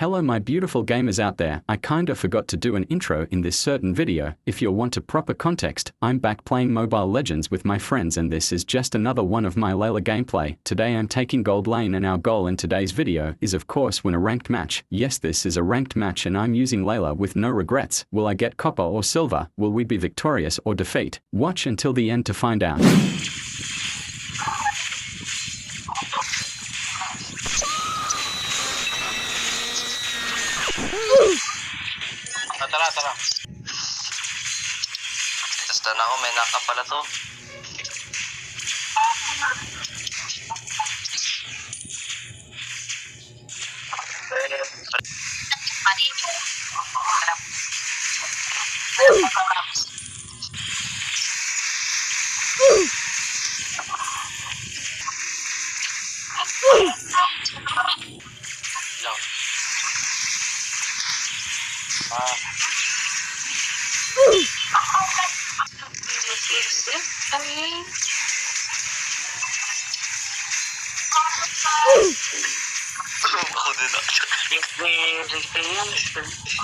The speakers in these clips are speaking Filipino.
Hello my beautiful gamers out there, I kinda forgot to do an intro in this certain video. If you want a proper context, I'm back playing Mobile Legends with my friends and this is just another one of my Layla gameplay. Today I'm taking gold lane and our goal in today's video is of course win a ranked match. Yes, this is a ranked match and I'm using Layla with no regrets. Will I get copper or silver? Will we be victorious or defeat? Watch until the end to find out. Tara. Tasta na ako, may naka pala to.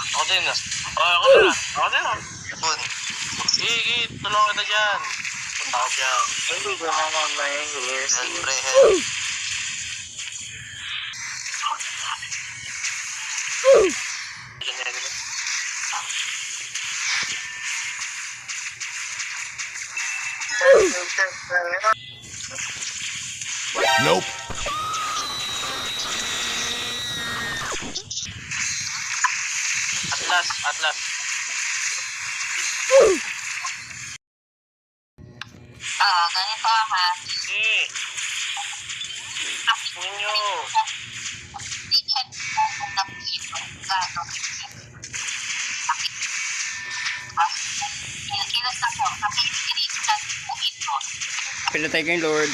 Ako din na. Sige, tulungan kita dyan. Punta ko dyan. Hindi ko naman mahihis. Siyempre, Nope. Atlas. Ganito ha. Ninyo. Di-check mo kung napito. Gano'n. Kilos ako. Kasi pinilitan mo ito. Pinatay ko yung Lord.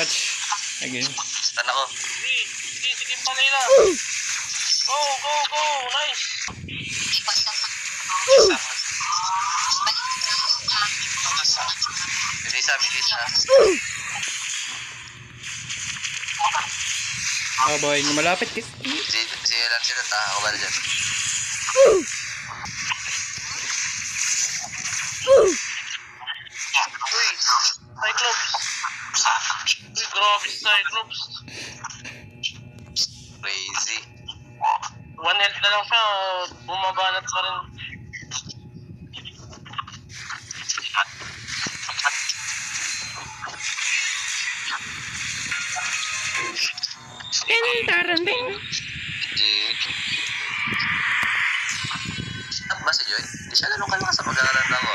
Ouch. Again. Stan ako. Sige pa nila. Go. Nice. Bilisa. Oh boy, malapit kasi. Sige lang sila, ako ba dyan? Uy, Cyclops. Uy, grabe si Cyclops. Crazy. One health na lang siya, bumabanat pa rin. Ba si Joy? Di siya ganun kalakas sa pag-aaral ako.